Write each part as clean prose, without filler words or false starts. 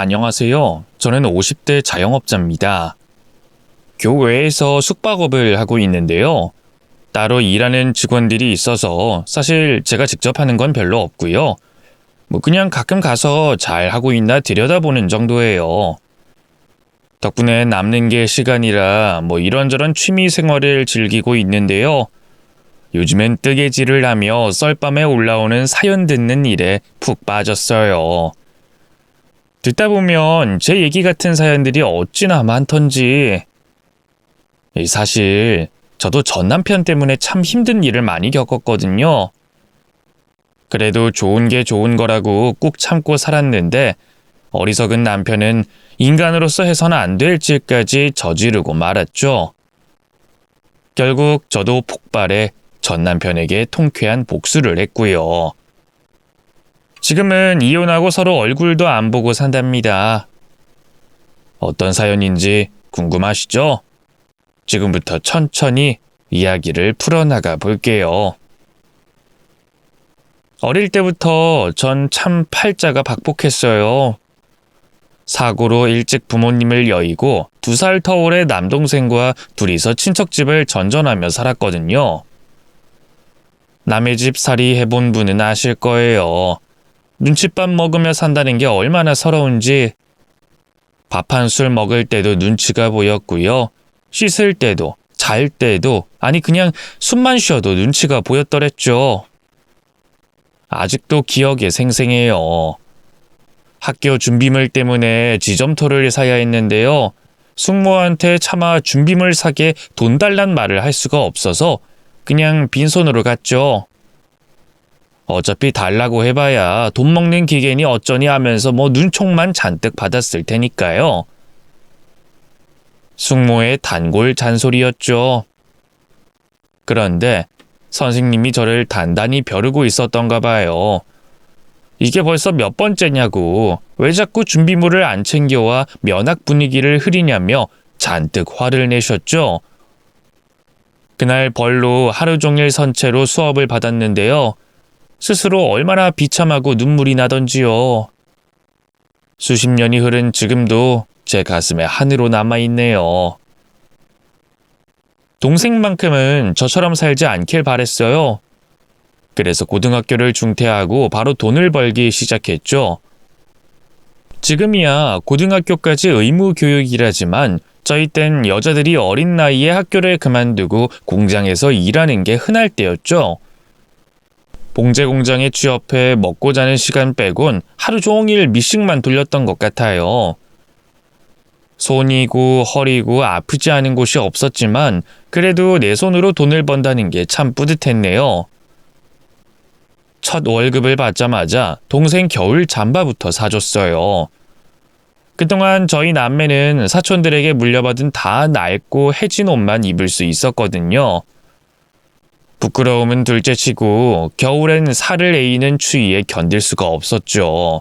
안녕하세요. 저는 50대 자영업자입니다. 교외에서 숙박업을 하고 있는데요. 따로 일하는 직원들이 있어서 사실 제가 직접 하는 건 별로 없고요. 그냥 가끔 가서 잘 하고 있나 들여다보는 정도예요. 덕분에 남는 게 시간이라 이런저런 취미 생활을 즐기고 있는데요. 요즘엔 뜨개질을 하며 썰밤에 올라오는 사연 듣는 일에 푹 빠졌어요. 듣다 보면 제 얘기 같은 사연들이 어찌나 많던지. 사실 저도 전 남편 때문에 참 힘든 일을 많이 겪었거든요. 그래도 좋은 게 좋은 거라고 꾹 참고 살았는데 어리석은 남편은 인간으로서 해서는 안 될 짓까지 저지르고 말았죠. 결국 저도 폭발해 전 남편에게 통쾌한 복수를 했고요. 지금은 이혼하고 서로 얼굴도 안 보고 산답니다. 어떤 사연인지 궁금하시죠? 지금부터 천천히 이야기를 풀어나가 볼게요. 어릴 때부터 전 참 팔자가 박복했어요. 사고로 일찍 부모님을 여의고 2살 터울의 남동생과 둘이서 친척집을 전전하며 살았거든요. 남의 집 살이 해본 분은 아실 거예요. 눈칫밥 먹으며 산다는 게 얼마나 서러운지. 밥 한 술 먹을 때도 눈치가 보였고요. 씻을 때도, 잘 때도, 아니 그냥 숨만 쉬어도 눈치가 보였더랬죠. 아직도 기억에 생생해요. 학교 준비물 때문에 지점토를 사야 했는데요. 숙모한테 차마 준비물 사게 돈 달란 말을 할 수가 없어서 그냥 빈손으로 갔죠. 어차피 달라고 해봐야 돈 먹는 기계니 어쩌니 하면서 눈총만 잔뜩 받았을 테니까요. 숙모의 단골 잔소리였죠. 그런데 선생님이 저를 단단히 벼르고 있었던가 봐요. 이게 벌써 몇 번째냐고, 왜 자꾸 준비물을 안 챙겨와 면학 분위기를 흐리냐며 잔뜩 화를 내셨죠. 그날 벌로 하루 종일 선체로 수업을 받았는데요. 스스로 얼마나 비참하고 눈물이 나던지요. 수십 년이 흐른 지금도 제 가슴에 한으로 남아있네요. 동생만큼은 저처럼 살지 않길 바랬어요. 그래서 고등학교를 중퇴하고 바로 돈을 벌기 시작했죠. 지금이야 고등학교까지 의무 교육이라지만 저희 땐 여자들이 어린 나이에 학교를 그만두고 공장에서 일하는 게 흔할 때였죠. 봉제 공장에 취업해 먹고 자는 시간 빼곤 하루 종일 미싱만 돌렸던 것 같아요. 손이고 허리고 아프지 않은 곳이 없었지만 그래도 내 손으로 돈을 번다는 게 참 뿌듯했네요. 첫 월급을 받자마자 동생 겨울 잠바부터 사줬어요. 그동안 저희 남매는 사촌들에게 물려받은 다 낡고 해진 옷만 입을 수 있었거든요. 부끄러움은 둘째치고 겨울엔 살을 에이는 추위에 견딜 수가 없었죠.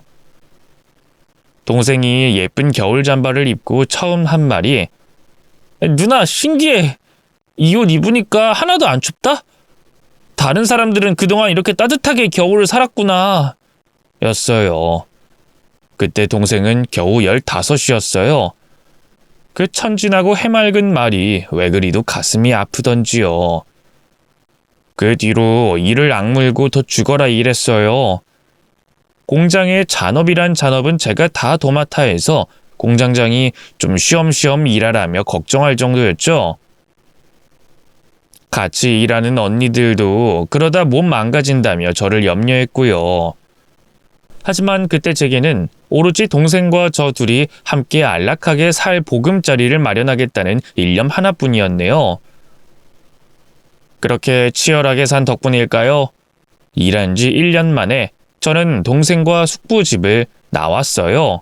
동생이 예쁜 겨울 잠바를 입고 처음 한 말이 "누나 신기해. 이 옷 입으니까 하나도 안 춥다? 다른 사람들은 그동안 이렇게 따뜻하게 겨울을 살았구나." 였어요. 그때 동생은 겨우 15이었어요. 그 천진하고 해맑은 말이 왜 그리도 가슴이 아프던지요. 그 뒤로 이를 악물고 더 죽어라 일했어요. 공장의 잔업이란 잔업은 제가 다 도맡아 해서 공장장이 좀 쉬엄쉬엄 일하라며 걱정할 정도였죠. 같이 일하는 언니들도 그러다 몸 망가진다며 저를 염려했고요. 하지만 그때 제게는 오로지 동생과 저 둘이 함께 안락하게 살 보금자리를 마련하겠다는 일념 하나뿐이었네요. 그렇게 치열하게 산 덕분일까요? 일한 지 1년 만에 저는 동생과 숙부집을 나왔어요.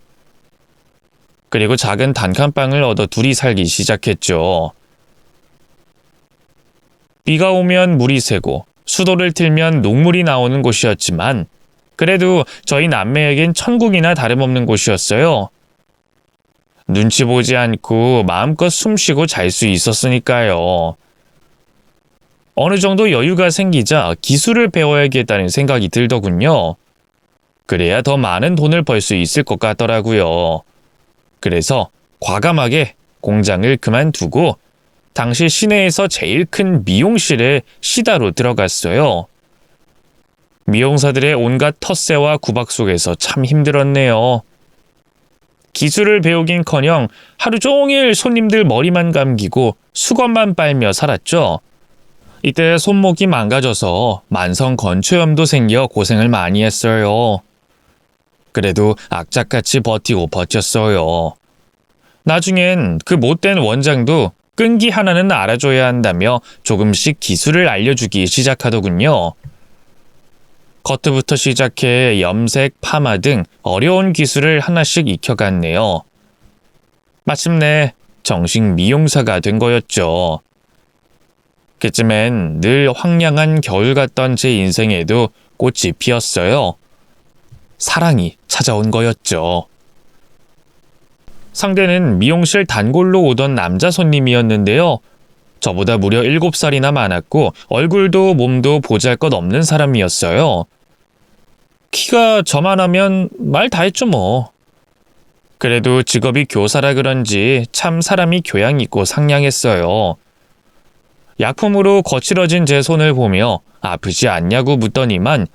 그리고 작은 단칸방을 얻어 둘이 살기 시작했죠. 비가 오면 물이 새고 수도를 틀면 녹물이 나오는 곳이었지만 그래도 저희 남매에겐 천국이나 다름없는 곳이었어요. 눈치 보지 않고 마음껏 숨쉬고 잘 수 있었으니까요. 어느 정도 여유가 생기자 기술을 배워야겠다는 생각이 들더군요. 그래야 더 많은 돈을 벌 수 있을 것 같더라고요. 그래서 과감하게 공장을 그만두고 당시 시내에서 제일 큰 미용실에 시다로 들어갔어요. 미용사들의 온갖 텃세와 구박 속에서 참 힘들었네요. 기술을 배우긴커녕 하루 종일 손님들 머리만 감기고 수건만 빨며 살았죠. 이때 손목이 망가져서 만성 건초염도 생겨 고생을 많이 했어요. 그래도 악착같이 버티고 버텼어요. 나중엔 그 못된 원장도 끈기 하나는 알아줘야 한다며 조금씩 기술을 알려주기 시작하더군요. 커트부터 시작해 염색, 파마 등 어려운 기술을 하나씩 익혀갔네요. 마침내 정식 미용사가 된 거였죠. 그쯤엔 늘 황량한 겨울 같던 제 인생에도 꽃이 피었어요. 사랑이 찾아온 거였죠. 상대는 미용실 단골로 오던 남자 손님이었는데요. 저보다 무려 7살이나 많았고 얼굴도 몸도 보잘것없는 사람이었어요. 키가 저만하면 말 다 했죠 뭐. 그래도 직업이 교사라 그런지 참 사람이 교양 있고 상냥했어요. 약품으로 거칠어진 제 손을 보며 아프지 않냐고 묻더니만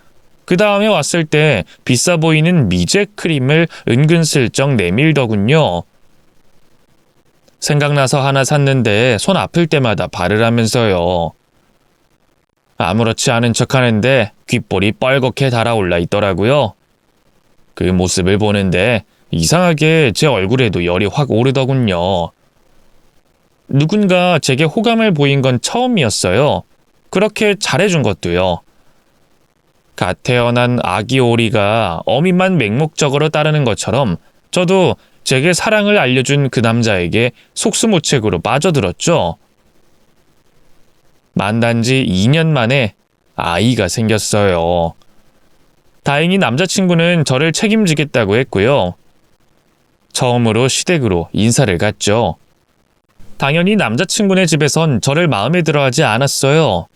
그 다음에 왔을 때 비싸 보이는 미제 크림을 은근슬쩍 내밀더군요. 생각나서 하나 샀는데 손 아플 때마다 바르라면서요. 아무렇지 않은 척하는데 귓볼이 뻘겋게 달아올라 있더라고요. 그 모습을 보는데 이상하게 제 얼굴에도 열이 확 오르더군요. 누군가 제게 호감을 보인 건 처음이었어요. 그렇게 잘해준 것도요. 갓 태어난 아기 오리가 어미만 맹목적으로 따르는 것처럼 저도 제게 사랑을 알려준 그 남자에게 속수무책으로 빠져들었죠. 만난 지 2년 만에 아이가 생겼어요. 다행히 남자친구는 저를 책임지겠다고 했고요. 처음으로 시댁으로 인사를 갔죠. 당연히 남자친구네 집에선 저를 마음에 들어하지 않았어요.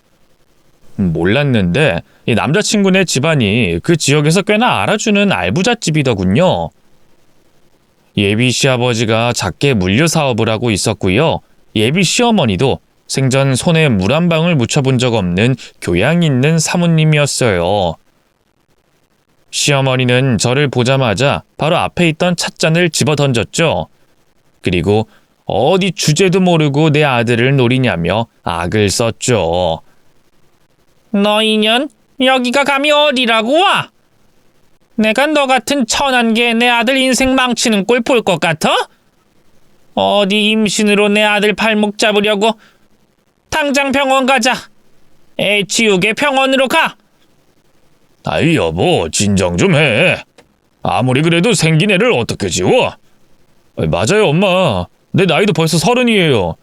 몰랐는데 이 남자친구네 집안이 그 지역에서 꽤나 알아주는 알부잣집이더군요. 예비 시아버지가 작게 물류 사업을 하고 있었고요. 예비 시어머니도 생전 손에 물 한 방울 묻혀본 적 없는 교양 있는 사모님이었어요. 시어머니는 저를 보자마자 바로 앞에 있던 찻잔을 집어 던졌죠. 그리고 어디 주제도 모르고 내 아들을 노리냐며 악을 썼죠. 너 이년 여기가 감히 어디라고 와? 내가 너 같은 천한 게 내 아들 인생 망치는 꼴 볼 것 같아? 어디 임신으로 내 아들 발목 잡으려고? 당장 병원 가자. 애 치우게 병원으로 가. 아이 여보 진정 좀 해. 아무리 그래도 생긴 애를 어떻게 지워? 맞아요 엄마. 내 나이도 벌써 30이에요.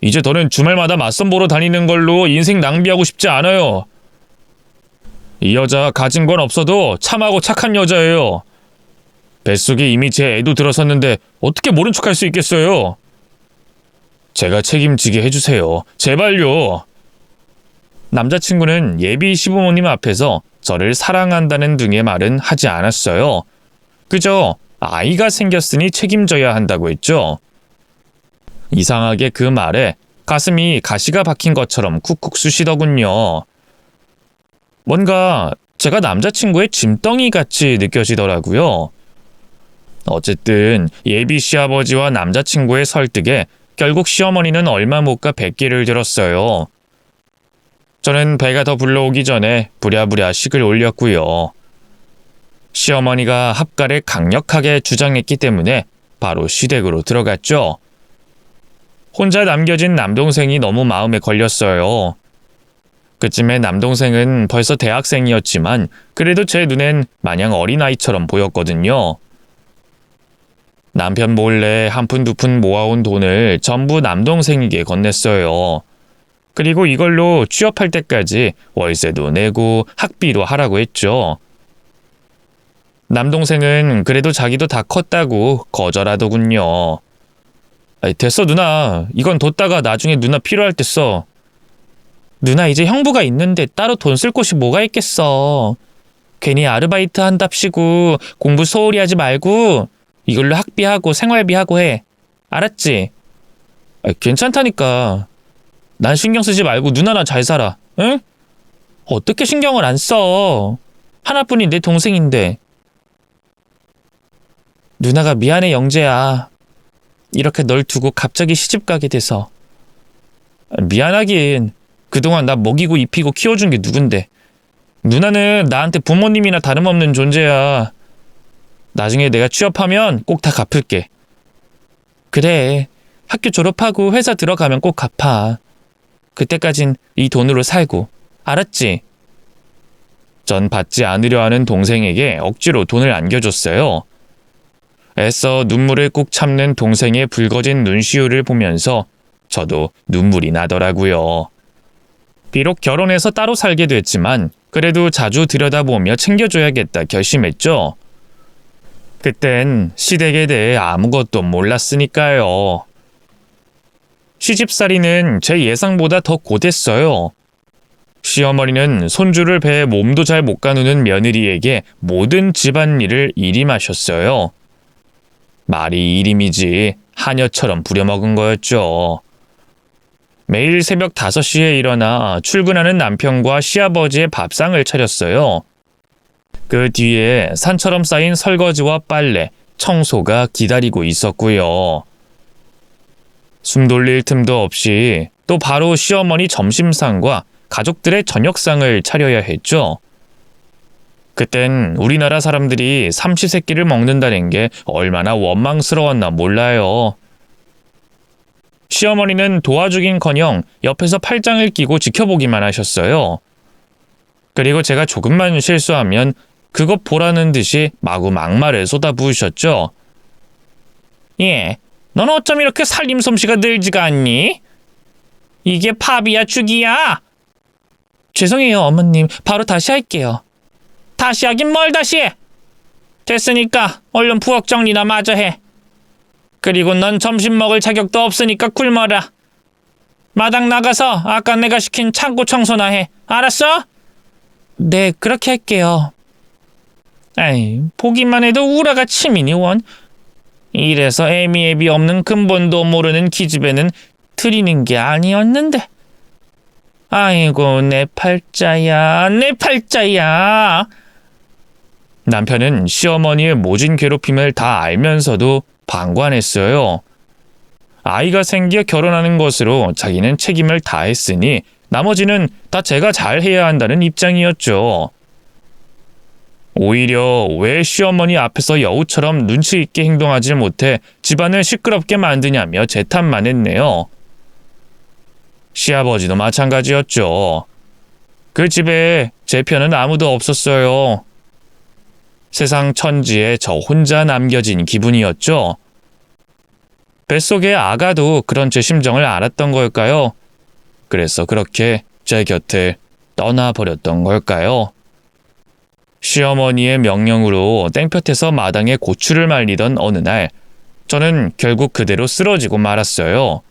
이제 더는 주말마다 맞선 보러 다니는 걸로 인생 낭비하고 싶지 않아요. 이 여자 가진 건 없어도 참하고 착한 여자예요. 뱃속에 이미 제 애도 들어섰는데 어떻게 모른 척할 수 있겠어요? 제가 책임지게 해주세요. 제발요. 남자친구는 예비 시부모님 앞에서 저를 사랑한다는 등의 말은 하지 않았어요. 그저 아이가 생겼으니 책임져야 한다고 했죠. 이상하게 그 말에 가슴이 가시가 박힌 것처럼 쿡쿡 쑤시더군요. 뭔가 제가 남자친구의 짐덩이 같이 느껴지더라고요. 어쨌든 예비 시아버지와 남자친구의 설득에 결국 시어머니는 얼마 못 가 백기를 들었어요. 저는 배가 더 불러오기 전에 부랴부랴 식을 올렸고요. 시어머니가 합가를 강력하게 주장했기 때문에 바로 시댁으로 들어갔죠. 혼자 남겨진 남동생이 너무 마음에 걸렸어요. 그쯤에 남동생은 벌써 대학생이었지만 그래도 제 눈엔 마냥 어린아이처럼 보였거든요. 남편 몰래 한 푼 두 푼 모아온 돈을 전부 남동생에게 건넸어요. 그리고 이걸로 취업할 때까지 월세도 내고 학비로 하라고 했죠. 남동생은 그래도 자기도 다 컸다고 거절하더군요. 됐어 누나. 이건 뒀다가 나중에 누나 필요할 때 써. 누나 이제 형부가 있는데 따로 돈 쓸 곳이 뭐가 있겠어. 괜히 아르바이트 한답시고 공부 소홀히 하지 말고 이걸로 학비하고 생활비하고 해. 알았지? 괜찮다니까. 난 신경 쓰지 말고 누나나 잘 살아. 응? 어떻게 신경을 안 써? 하나뿐인 내 동생인데. 누나가 미안해, 영재야. 이렇게 널 두고 갑자기 시집 가게 돼서. 미안하긴. 그동안 나 먹이고 입히고 키워준 게 누군데. 누나는 나한테 부모님이나 다름없는 존재야. 나중에 내가 취업하면 꼭 다 갚을게. 그래. 학교 졸업하고 회사 들어가면 꼭 갚아. 그때까진 이 돈으로 살고. 알았지? 전 받지 않으려 하는 동생에게 억지로 돈을 안겨줬어요. 애써 눈물을 꾹 참는 동생의 붉어진 눈시울을 보면서 저도 눈물이 나더라고요. 비록 결혼해서 따로 살게 됐지만 그래도 자주 들여다보며 챙겨줘야겠다 결심했죠. 그땐 시댁에 대해 아무것도 몰랐으니까요. 시집살이는 제 예상보다 더 고됐어요. 시어머니는 손주를 배에 몸도 잘 못 가누는 며느리에게 모든 집안일을 일임하셨어요. 말이 일임이지 하녀처럼 부려먹은 거였죠. 매일 새벽 5시에 일어나 출근하는 남편과 시아버지의 밥상을 차렸어요. 그 뒤에 산처럼 쌓인 설거지와 빨래, 청소가 기다리고 있었고요. 숨 돌릴 틈도 없이 또 바로 시어머니 점심상과 가족들의 저녁상을 차려야 했죠. 그땐 우리나라 사람들이 삼시세끼를 먹는다는 게 얼마나 원망스러웠나 몰라요. 시어머니는 도와주긴커녕 옆에서 팔짱을 끼고 지켜보기만 하셨어요. 그리고 제가 조금만 실수하면 그것 보라는 듯이 마구 막말을 쏟아부으셨죠. 예, 넌 어쩜 이렇게 살림 솜씨가 늘지가 않니? 이게 팝이야 죽이야? 죄송해요 어머님, 바로 다시 할게요. 다시 하긴 뭘 다시 해? 됐으니까 얼른 부엌 정리나 마저 해. 그리고 넌 점심 먹을 자격도 없으니까 굶어라. 마당 나가서 아까 내가 시킨 창고 청소나 해. 알았어? 네, 그렇게 할게요. 에이, 보기만 해도 우라가 치미니 원. 이래서 애미애비 없는 근본도 모르는 기집애는 들이는 게 아니었는데. 아이고 내 팔자야, 내 팔자야. 남편은 시어머니의 모진 괴롭힘을 다 알면서도 방관했어요. 아이가 생겨 결혼하는 것으로 자기는 책임을 다했으니 나머지는 다 제가 잘해야 한다는 입장이었죠. 오히려 왜 시어머니 앞에서 여우처럼 눈치 있게 행동하지 못해 집안을 시끄럽게 만드냐며 재탄만 했네요. 시아버지도 마찬가지였죠. 그 집에 제 편은 아무도 없었어요. 세상 천지에 저 혼자 남겨진 기분이었죠. 뱃속의 아가도 그런 제 심정을 알았던 걸까요? 그래서 그렇게 제 곁을 떠나버렸던 걸까요? 시어머니의 명령으로 땡볕에서 마당에 고추를 말리던 어느 날, 저는 결국 그대로 쓰러지고 말았어요.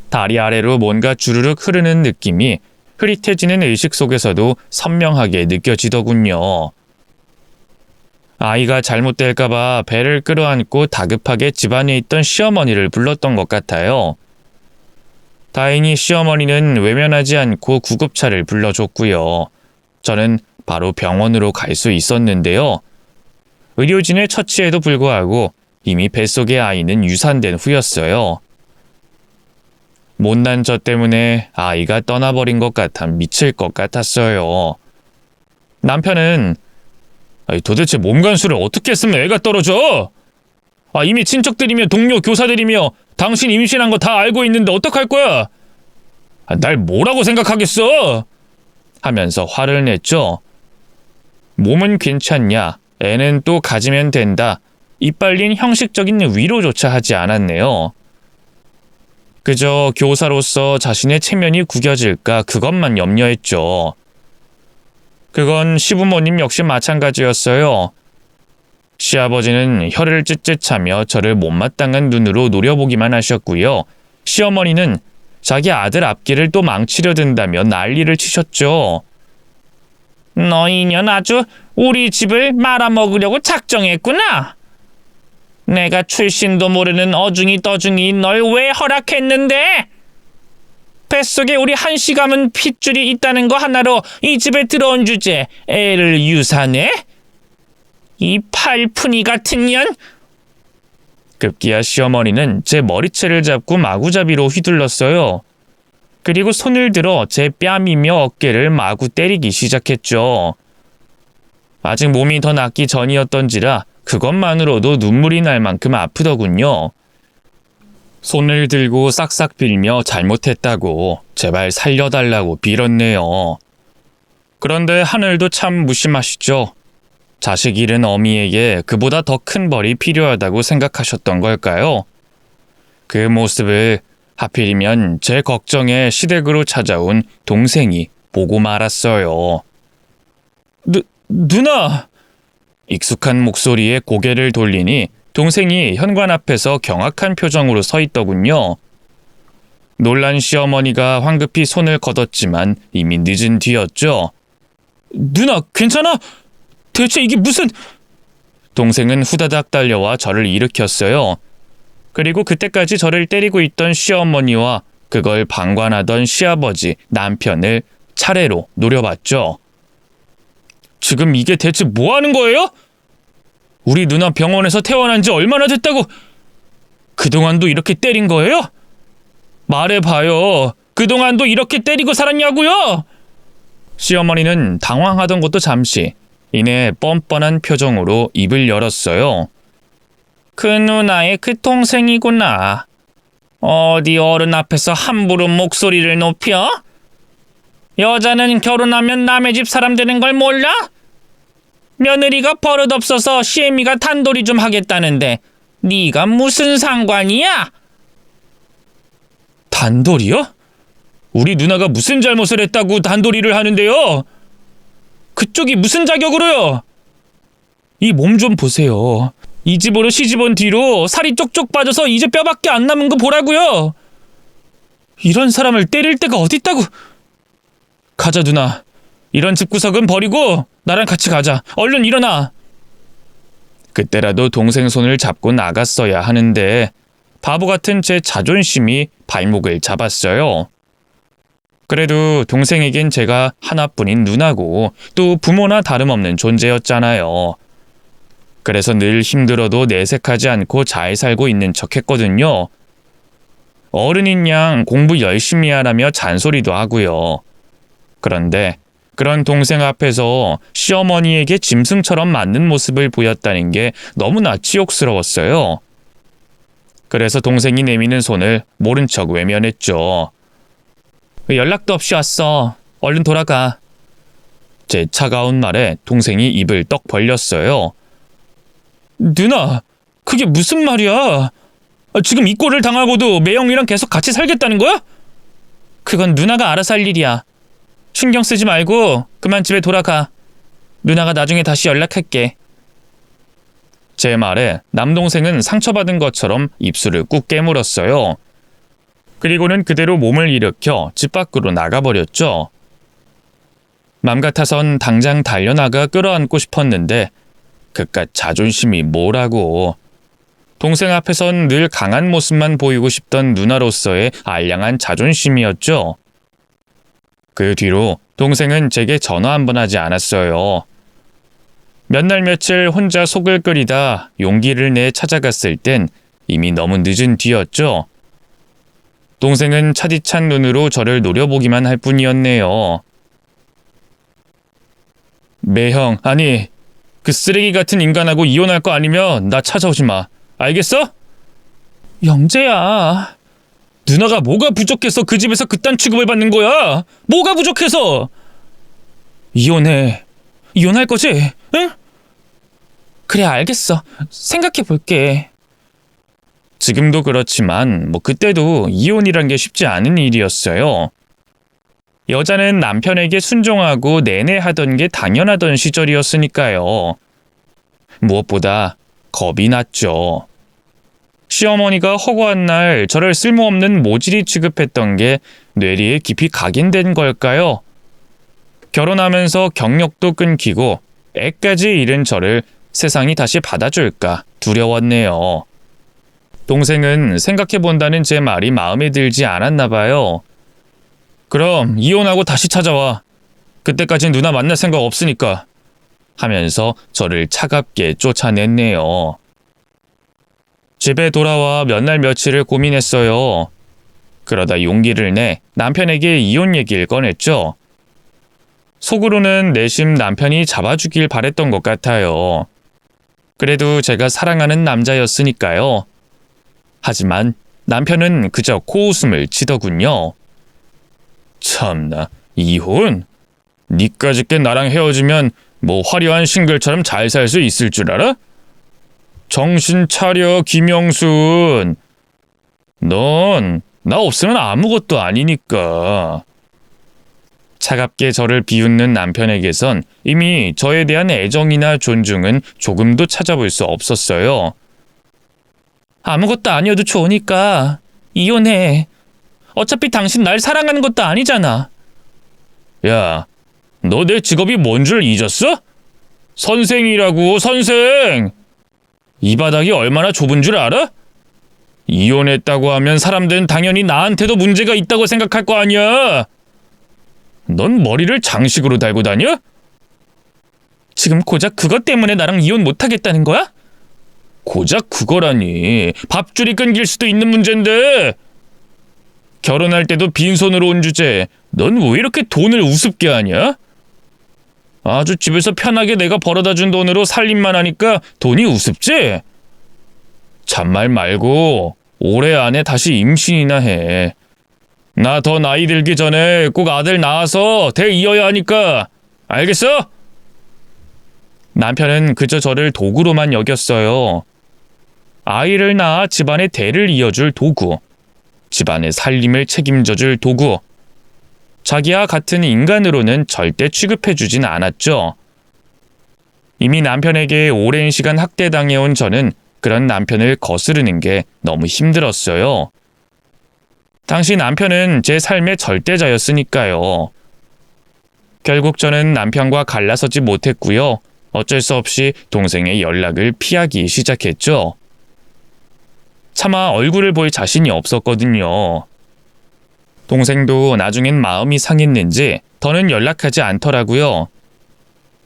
다리 아래로 뭔가 주르륵 흐르는 느낌이 흐릿해지는 의식 속에서도 선명하게 느껴지더군요. 아이가 잘못될까봐 배를 끌어안고 다급하게 집안에 있던 시어머니를 불렀던 것 같아요. 다행히 시어머니는 외면하지 않고 구급차를 불러줬고요. 저는 바로 병원으로 갈 수 있었는데요. 의료진의 처치에도 불구하고 이미 뱃속의 아이는 유산된 후였어요. 못난 저 때문에 아이가 떠나버린 것 같아 미칠 것 같았어요. 남편은 도대체 몸간수를 어떻게 쓰면 애가 떨어져? 이미 친척들이며 동료 교사들이며 당신 임신한 거 다 알고 있는데 어떡할 거야? 날 뭐라고 생각하겠어? 하면서 화를 냈죠. 몸은 괜찮냐? 애는 또 가지면 된다. 이빨린 형식적인 위로조차 하지 않았네요. 그저 교사로서 자신의 체면이 구겨질까 그것만 염려했죠. 그건 시부모님 역시 마찬가지였어요. 시아버지는 혀를 쯧쯧하며 저를 못마땅한 눈으로 노려보기만 하셨고요. 시어머니는 자기 아들 앞길을 또 망치려 든다며 난리를 치셨죠. 너 이년 아주 우리 집을 말아먹으려고 작정했구나. 내가 출신도 모르는 어중이 떠중이 널 왜 허락했는데? 뱃속에 우리 한씨 가문 핏줄이 있다는 거 하나로 이 집에 들어온 주제 애를 유사네? 이 팔푼이 같은 년! 급기야 시어머니는 제 머리채를 잡고 마구잡이로 휘둘렀어요. 그리고 손을 들어 제 뺨이며 어깨를 마구 때리기 시작했죠. 아직 몸이 더 낫기 전이었던지라 그것만으로도 눈물이 날 만큼 아프더군요. 손을 들고 싹싹 빌며 잘못했다고 제발 살려달라고 빌었네요. 그런데 하늘도 참 무심하시죠. 자식 잃은 어미에게 그보다 더 큰 벌이 필요하다고 생각하셨던 걸까요? 그 모습을 하필이면 제 걱정에 시댁으로 찾아온 동생이 보고 말았어요. 누나! 익숙한 목소리에 고개를 돌리니 동생이 현관 앞에서 경악한 표정으로 서 있더군요. 놀란 시어머니가 황급히 손을 걷었지만 이미 늦은 뒤였죠. 누나, 괜찮아? 대체 이게 무슨... 동생은 후다닥 달려와 저를 일으켰어요. 그리고 그때까지 저를 때리고 있던 시어머니와 그걸 방관하던 시아버지, 남편을 차례로 노려봤죠. 지금 이게 대체 뭐 하는 거예요? 우리 누나 병원에서 퇴원한 지 얼마나 됐다고? 그동안도 이렇게 때린 거예요? 말해봐요. 그동안도 이렇게 때리고 살았냐고요? 시어머니는 당황하던 것도 잠시, 이내 뻔뻔한 표정으로 입을 열었어요. 그 누나의 그 동생이구나. 어디 어른 앞에서 함부로 목소리를 높여? 여자는 결혼하면 남의 집 사람 되는 걸 몰라? 며느리가 버릇없어서 시애미가 단돌이 좀 하겠다는데 네가 무슨 상관이야? 단돌이요? 우리 누나가 무슨 잘못을 했다고 단돌이를 하는데요? 그쪽이 무슨 자격으로요? 이 몸 좀 보세요. 이 집으로 시집 온 뒤로 살이 쪽쪽 빠져서 이제 뼈밖에 안 남은 거 보라고요. 이런 사람을 때릴 데가 어딨다고. 가자 누나. 이런 집구석은 버리고 나랑 같이 가자. 얼른 일어나. 그때라도 동생 손을 잡고 나갔어야 하는데 바보 같은 제 자존심이 발목을 잡았어요. 그래도 동생에겐 제가 하나뿐인 누나고 또 부모나 다름없는 존재였잖아요. 그래서 늘 힘들어도 내색하지 않고 잘 살고 있는 척 했거든요. 어른인 양 공부 열심히 하라며 잔소리도 하고요. 그런데 그런 동생 앞에서 시어머니에게 짐승처럼 맞는 모습을 보였다는 게 너무나 치욕스러웠어요. 그래서 동생이 내미는 손을 모른 척 외면했죠. 연락도 없이 왔어. 얼른 돌아가. 제 차가운 말에 동생이 입을 떡 벌렸어요. 누나, 그게 무슨 말이야? 지금 이 꼴을 당하고도 매형이랑 계속 같이 살겠다는 거야? 그건 누나가 알아서 할 일이야. 신경 쓰지 말고 그만 집에 돌아가. 누나가 나중에 다시 연락할게. 제 말에 남동생은 상처받은 것처럼 입술을 꾹 깨물었어요. 그리고는 그대로 몸을 일으켜 집 밖으로 나가버렸죠. 맘 같아선 당장 달려나가 끌어안고 싶었는데 그깟 자존심이 뭐라고. 동생 앞에선 늘 강한 모습만 보이고 싶던 누나로서의 알량한 자존심이었죠. 그 뒤로 동생은 제게 전화 한 번 하지 않았어요. 몇 날 며칠 혼자 속을 끓이다 용기를 내 찾아갔을 땐 이미 너무 늦은 뒤였죠. 동생은 차디찬 눈으로 저를 노려보기만 할 뿐이었네요. 매형, 아니, 그 쓰레기 같은 인간하고 이혼할 거 아니면 나 찾아오지 마. 알겠어? 영재야, 누나가 뭐가 부족해서 그 집에서 그딴 취급을 받는 거야? 뭐가 부족해서? 이혼해. 이혼할 거지? 응? 그래, 알겠어. 생각해 볼게. 지금도 그렇지만 그때도 이혼이란 게 쉽지 않은 일이었어요. 여자는 남편에게 순종하고 내내하던 게 당연하던 시절이었으니까요. 무엇보다 겁이 났죠. 시어머니가 허구한 날 저를 쓸모없는 모질이 취급했던 게 뇌리에 깊이 각인된 걸까요? 결혼하면서 경력도 끊기고 애까지 잃은 저를 세상이 다시 받아줄까 두려웠네요. 동생은 생각해본다는 제 말이 마음에 들지 않았나 봐요. 그럼 이혼하고 다시 찾아와. 그때까진 누나 만날 생각 없으니까. 하면서 저를 차갑게 쫓아냈네요. 집에 돌아와 몇 날 며칠을 고민했어요. 그러다 용기를 내 남편에게 이혼 얘기를 꺼냈죠. 속으로는 내심 남편이 잡아주길 바랬던 것 같아요. 그래도 제가 사랑하는 남자였으니까요. 하지만 남편은 그저 코웃음을 치더군요. 참나, 이혼? 니까짓게 나랑 헤어지면 뭐 화려한 싱글처럼 잘 살 수 있을 줄 알아? 정신 차려, 김영순. 넌 나 없으면 아무것도 아니니까. 차갑게 저를 비웃는 남편에게선 이미 저에 대한 애정이나 존중은 조금도 찾아볼 수 없었어요. 아무것도 아니어도 좋으니까 이혼해. 어차피 당신 날 사랑하는 것도 아니잖아. 야, 너 내 직업이 뭔 줄 잊었어? 선생이라고, 선생! 이 바닥이 얼마나 좁은 줄 알아? 이혼했다고 하면 사람들은 당연히 나한테도 문제가 있다고 생각할 거 아니야. 넌 머리를 장식으로 달고 다녀? 지금 고작 그것 때문에 나랑 이혼 못하겠다는 거야? 고작 그거라니. 밥줄이 끊길 수도 있는 문제인데. 결혼할 때도 빈손으로 온 주제. 넌 왜 이렇게 돈을 우습게 하냐? 아주 집에서 편하게 내가 벌어다 준 돈으로 살림만 하니까 돈이 우습지? 잔말 말고 올해 안에 다시 임신이나 해. 나 더 나이 들기 전에 꼭 아들 낳아서 대 이어야 하니까. 알겠어? 남편은 그저 저를 도구로만 여겼어요. 아이를 낳아 집안의 대를 이어줄 도구. 집안의 살림을 책임져줄 도구. 자기와 같은 인간으로는 절대 취급해주진 않았죠. 이미 남편에게 오랜 시간 학대당해온 저는 그런 남편을 거스르는 게 너무 힘들었어요. 당시 남편은 제 삶의 절대자였으니까요. 결국 저는 남편과 갈라서지 못했고요. 어쩔 수 없이 동생의 연락을 피하기 시작했죠. 차마 얼굴을 볼 자신이 없었거든요. 동생도 나중엔 마음이 상했는지 더는 연락하지 않더라고요.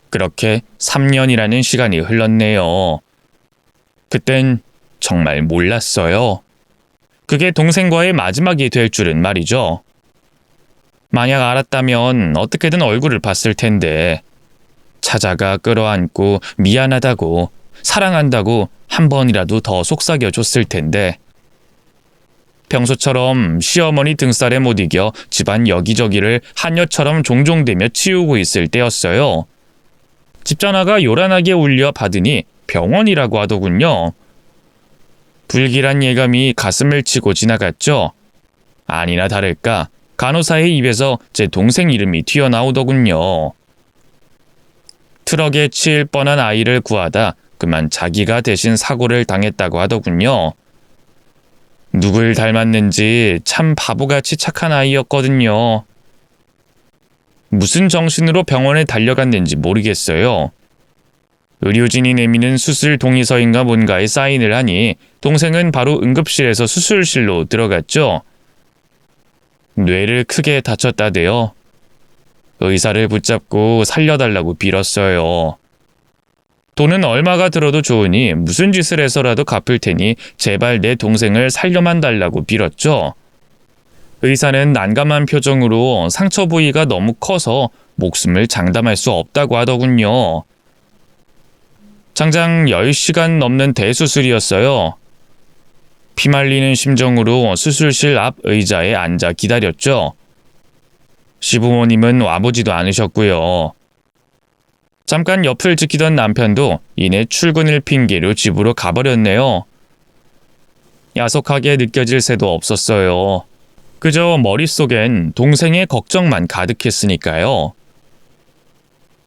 그렇게 3년이라는 시간이 흘렀네요. 그땐 정말 몰랐어요. 그게 동생과의 마지막이 될 줄은 말이죠. 만약 알았다면 어떻게든 얼굴을 봤을 텐데 찾아가 끌어안고 미안하다고 사랑한다고 한 번이라도 더 속삭여줬을 텐데 평소처럼 시어머니 등살에 못 이겨 집안 여기저기를 하녀처럼 종종대며 치우고 있을 때였어요. 집 전화가 요란하게 울려 받으니 병원이라고 하더군요. 불길한 예감이 가슴을 치고 지나갔죠. 아니나 다를까 간호사의 입에서 제 동생 이름이 튀어나오더군요. 트럭에 치일 뻔한 아이를 구하다 그만 자기가 대신 사고를 당했다고 하더군요. 누굴 닮았는지 참 바보같이 착한 아이였거든요. 무슨 정신으로 병원에 달려갔는지 모르겠어요. 의료진이 내미는 수술 동의서인가 뭔가에 사인을 하니 동생은 바로 응급실에서 수술실로 들어갔죠. 뇌를 크게 다쳤다대요. 의사를 붙잡고 살려달라고 빌었어요. 돈은 얼마가 들어도 좋으니 무슨 짓을 해서라도 갚을 테니 제발 내 동생을 살려만 달라고 빌었죠. 의사는 난감한 표정으로 상처 부위가 너무 커서 목숨을 장담할 수 없다고 하더군요. 장장 10시간 넘는 대수술이었어요. 피말리는 심정으로 수술실 앞 의자에 앉아 기다렸죠. 시부모님은 와보지도 않으셨고요. 잠깐 옆을 지키던 남편도 이내 출근을 핑계로 집으로 가버렸네요. 야속하게 느껴질 새도 없었어요. 그저 머릿속엔 동생의 걱정만 가득했으니까요.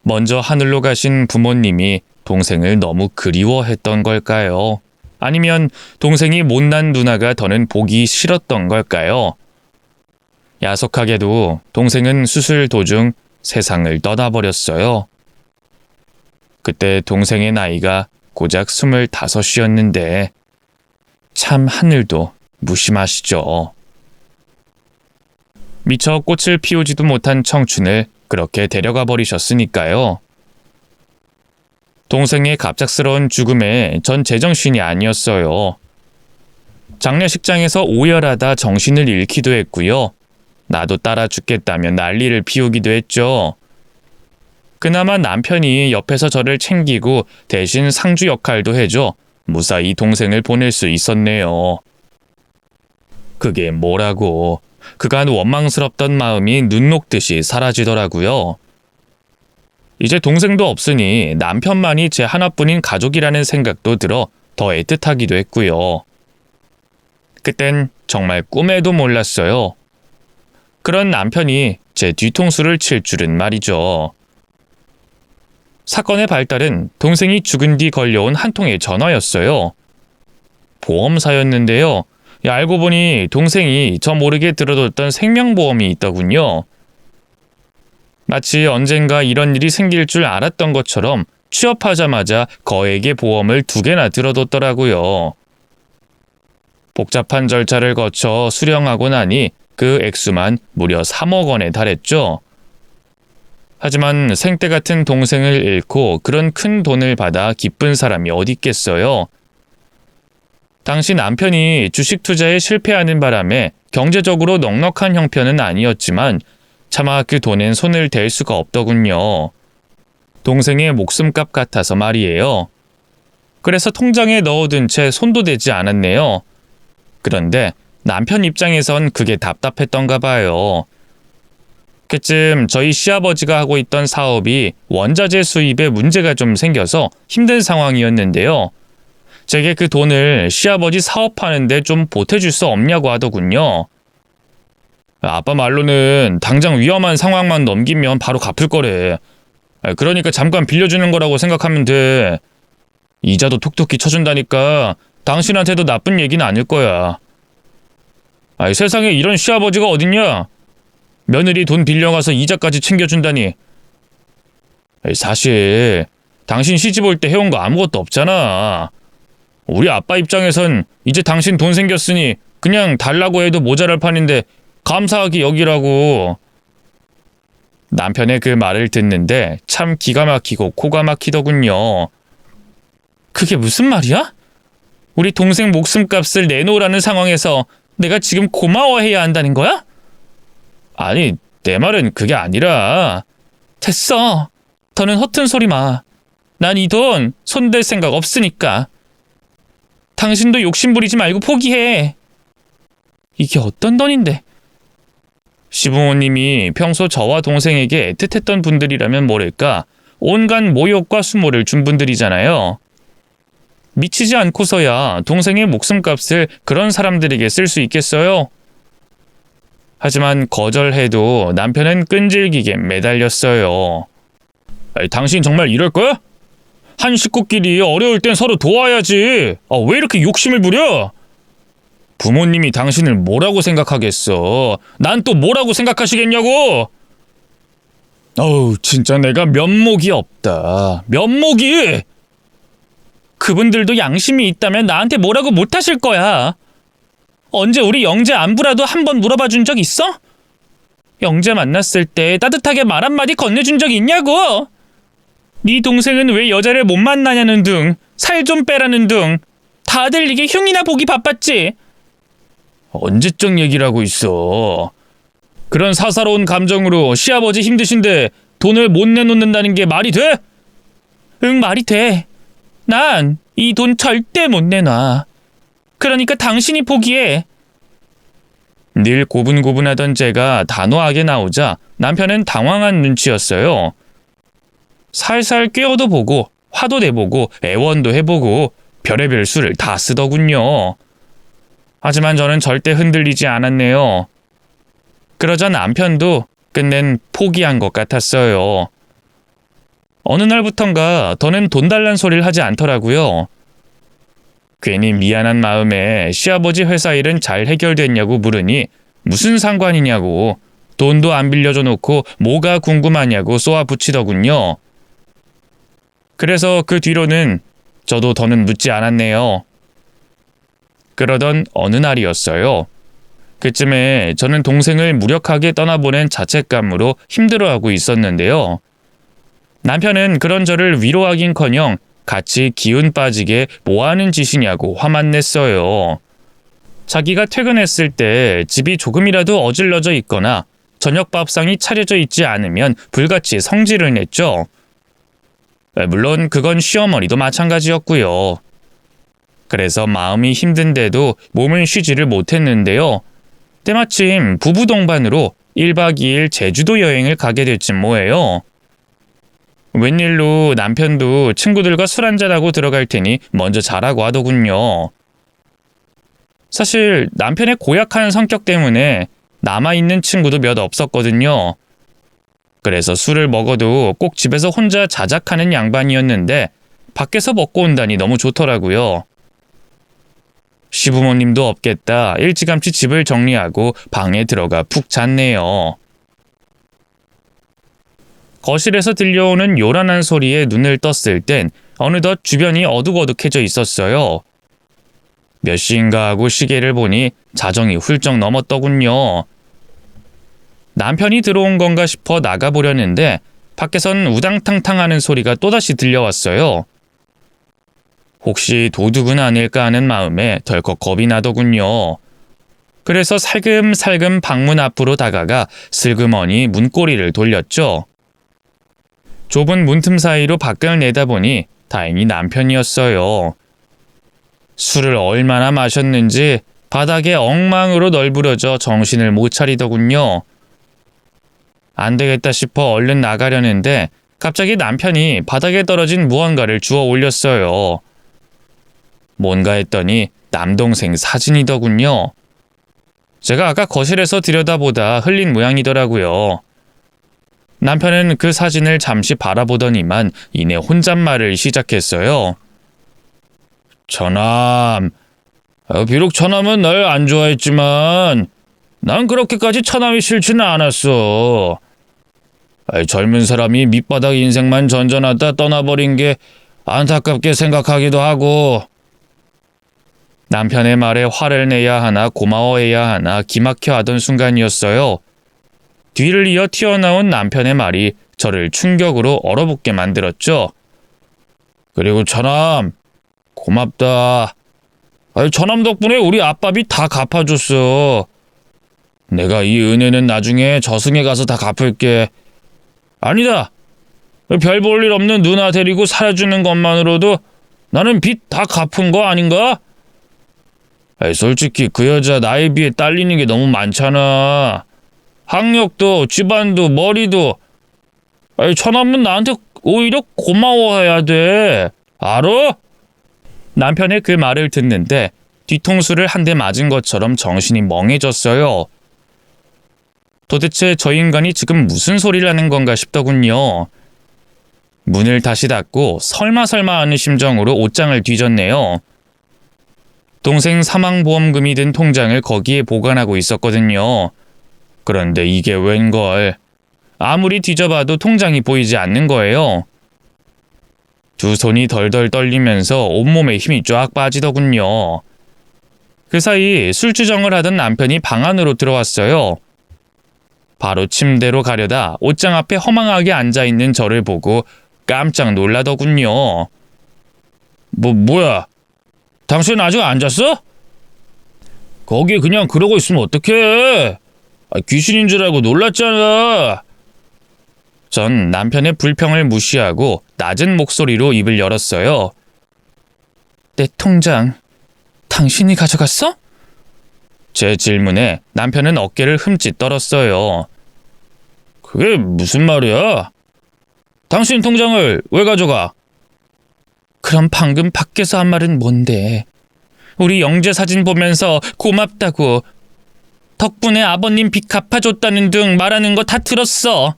먼저 하늘로 가신 부모님이 동생을 너무 그리워했던 걸까요? 아니면 동생이 못난 누나가 더는 보기 싫었던 걸까요? 야속하게도 동생은 수술 도중 세상을 떠나버렸어요. 그때 동생의 나이가 고작 25이었는데 참 하늘도 무심하시죠. 미처 꽃을 피우지도 못한 청춘을 그렇게 데려가 버리셨으니까요. 동생의 갑작스러운 죽음에 전 제정신이 아니었어요. 장례식장에서 오열하다 정신을 잃기도 했고요. 나도 따라 죽겠다며 난리를 피우기도 했죠. 그나마 남편이 옆에서 저를 챙기고 대신 상주 역할도 해줘 무사히 동생을 보낼 수 있었네요. 그게 뭐라고. 그간 원망스럽던 마음이 눈 녹듯이 사라지더라고요. 이제 동생도 없으니 남편만이 제 하나뿐인 가족이라는 생각도 들어 더 애틋하기도 했고요. 그땐 정말 꿈에도 몰랐어요. 그런 남편이 제 뒤통수를 칠 줄은 말이죠. 사건의 발달은 동생이 죽은 뒤 걸려온 한 통의 전화였어요. 보험사였는데요. 알고 보니 동생이 저 모르게 들어뒀던 생명보험이 있더군요. 마치 언젠가 이런 일이 생길 줄 알았던 것처럼 취업하자마자 거액의 보험을 2개나 들어뒀더라고요. 복잡한 절차를 거쳐 수령하고 나니 그 액수만 무려 3억 원에 달했죠. 하지만 생때 같은 동생을 잃고 그런 큰 돈을 받아 기쁜 사람이 어디 있겠어요. 당시 남편이 주식 투자에 실패하는 바람에 경제적으로 넉넉한 형편은 아니었지만 차마 그 돈엔 손을 댈 수가 없더군요. 동생의 목숨값 같아서 말이에요. 그래서 통장에 넣어둔 채 손도 대지 않았네요. 그런데 남편 입장에선 그게 답답했던가 봐요. 그쯤 저희 시아버지가 하고 있던 사업이 원자재 수입에 문제가 좀 생겨서 힘든 상황이었는데요. 제게 그 돈을 시아버지 사업하는데 좀 보태줄 수 없냐고 하더군요. 아빠 말로는 당장 위험한 상황만 넘기면 바로 갚을 거래. 그러니까 잠깐 빌려주는 거라고 생각하면 돼. 이자도 톡톡히 쳐준다니까 당신한테도 나쁜 얘기는 아닐 거야. 세상에 이런 시아버지가 어딨냐? 며느리 돈 빌려가서 이자까지 챙겨준다니. 사실 당신 시집 올 때 해온 거 아무것도 없잖아. 우리 아빠 입장에선 이제 당신 돈 생겼으니 그냥 달라고 해도 모자랄 판인데 감사하게 여기라고. 남편의 그 말을 듣는데 참 기가 막히고 코가 막히더군요. 그게 무슨 말이야? 우리 동생 목숨값을 내놓으라는 상황에서 내가 지금 고마워해야 한다는 거야? 아니, 내 말은 그게 아니라. 됐어. 더는 허튼 소리 마. 난 이 돈 손댈 생각 없으니까. 당신도 욕심 부리지 말고 포기해. 이게 어떤 돈인데? 시부모님이 평소 저와 동생에게 애틋했던 분들이라면 모를까 온갖 모욕과 수모를 준 분들이잖아요. 미치지 않고서야 동생의 목숨값을 그런 사람들에게 쓸 수 있겠어요? 하지만 거절해도 남편은 끈질기게 매달렸어요. 당신 정말 이럴 거야? 한 식구끼리 어려울 땐 서로 도와야지. 왜 이렇게 욕심을 부려? 부모님이 당신을 뭐라고 생각하겠어? 난 또 뭐라고 생각하시겠냐고? 진짜 내가 면목이 없다. 면목이! 그분들도 양심이 있다면 나한테 뭐라고 못하실 거야. 언제 우리 영재 안부라도 한번 물어봐 준 적 있어? 영재 만났을 때 따뜻하게 말 한마디 건네준 적이 있냐고? 네 동생은 왜 여자를 못 만나냐는 둥, 살 좀 빼라는 둥, 다들 이게 흉이나 보기 바빴지? 언제적 얘기를 하고 있어. 그런 사사로운 감정으로 시아버지 힘드신데 돈을 못 내놓는다는 게 말이 돼? 응, 말이 돼. 난 이 돈 절대 못 내놔. 그러니까 당신이 포기해. 늘 고분고분하던 제가 단호하게 나오자 남편은 당황한 눈치였어요. 살살 꿰어도 보고 화도 내보고 애원도 해보고 별의별 수를 다 쓰더군요. 하지만 저는 절대 흔들리지 않았네요. 그러자 남편도 끝낸 포기한 것 같았어요. 어느 날부턴가 더는 돈 달란 소리를 하지 않더라고요. 괜히 미안한 마음에 시아버지 회사 일은 잘 해결됐냐고 물으니 무슨 상관이냐고 돈도 안 빌려줘 놓고 뭐가 궁금하냐고 쏘아붙이더군요. 그래서 그 뒤로는 저도 더는 묻지 않았네요. 그러던 어느 날이었어요. 그쯤에 저는 동생을 무력하게 떠나보낸 자책감으로 힘들어하고 있었는데요. 남편은 그런 저를 위로하긴커녕 같이 기운 빠지게 뭐하는 짓이냐고 화만 냈어요. 자기가 퇴근했을 때 집이 조금이라도 어질러져 있거나 저녁 밥상이 차려져 있지 않으면 불같이 성질을 냈죠. 물론 그건 시어머니도 마찬가지였고요. 그래서 마음이 힘든데도 몸은 쉬지를 못했는데요. 때마침 부부 동반으로 1박 2일 제주도 여행을 가게 됐지 뭐예요. 웬일로 남편도 친구들과 술 한잔하고 들어갈 테니 먼저 자라고 하더군요. 사실 남편의 고약한 성격 때문에 남아있는 친구도 몇 없었거든요. 그래서 술을 먹어도 꼭 집에서 혼자 자작하는 양반이었는데 밖에서 먹고 온다니 너무 좋더라고요. 시부모님도 없겠다 일찌감치 집을 정리하고 방에 들어가 푹 잤네요. 거실에서 들려오는 요란한 소리에 눈을 떴을 땐 어느덧 주변이 어둑어둑해져 있었어요. 몇 시인가 하고 시계를 보니 자정이 훌쩍 넘었더군요. 남편이 들어온 건가 싶어 나가보려는데 밖에선 우당탕탕 하는 소리가 또다시 들려왔어요. 혹시 도둑은 아닐까 하는 마음에 덜컥 겁이 나더군요. 그래서 살금살금 방문 앞으로 다가가 슬그머니 문고리를 돌렸죠. 좁은 문틈 사이로 밖을 내다보니 다행히 남편이었어요. 술을 얼마나 마셨는지 바닥에 엉망으로 널브러져 정신을 못 차리더군요. 안 되겠다 싶어 얼른 나가려는데 갑자기 남편이 바닥에 떨어진 무언가를 주워 올렸어요. 뭔가 했더니 남동생 사진이더군요. 제가 아까 거실에서 들여다보다 흘린 모양이더라고요. 남편은 그 사진을 잠시 바라보더니만 이내 혼잣말을 시작했어요. 처남, 비록 처남은 날 안 좋아했지만 난 그렇게까지 처남이 싫지는 않았어. 젊은 사람이 밑바닥 인생만 전전하다 떠나버린 게 안타깝게 생각하기도 하고. 남편의 말에 화를 내야 하나 고마워해야 하나 기막혀 하던 순간이었어요. 뒤를 이어 튀어나온 남편의 말이 저를 충격으로 얼어붙게 만들었죠. 그리고 처남, 고맙다. 처남 덕분에 우리 앞밥이 다 갚아줬어. 내가 이 은혜는 나중에 저승에 가서 다 갚을게. 아니다. 별 볼 일 없는 누나 데리고 살아주는 것만으로도 나는 빚 다 갚은 거 아닌가? 솔직히 그 여자 나에 비해 딸리는 게 너무 많잖아. 학력도 집안도 머리도. 처남은 나한테 오히려 고마워해야 돼. 알아? 남편의 그 말을 듣는데 뒤통수를 한 대 맞은 것처럼 정신이 멍해졌어요. 도대체 저 인간이 지금 무슨 소리를 하는 건가 싶더군요. 문을 다시 닫고 설마 하는 심정으로 옷장을 뒤졌네요. 동생 사망보험금이 든 통장을 거기에 보관하고 있었거든요. 그런데 이게 웬걸. 아무리 뒤져봐도 통장이 보이지 않는 거예요. 두 손이 덜덜 떨리면서 온몸에 힘이 쫙 빠지더군요. 그 사이 술주정을 하던 남편이 방 안으로 들어왔어요. 바로 침대로 가려다 옷장 앞에 허망하게 앉아있는 저를 보고 깜짝 놀라더군요. 뭐야? 당신 아직 안 잤어? 거기 그냥 그러고 있으면 어떡해? 귀신인 줄 알고 놀랐잖아. 전 남편의 불평을 무시하고 낮은 목소리로 입을 열었어요. 내 통장, 당신이 가져갔어? 제 질문에 남편은 어깨를 흠칫 떨었어요. 그게 무슨 말이야? 당신 통장을 왜 가져가? 그럼 방금 밖에서 한 말은 뭔데? 우리 영재 사진 보면서 고맙다고, 덕분에 아버님 빚 갚아줬다는 등 말하는 거 다 들었어.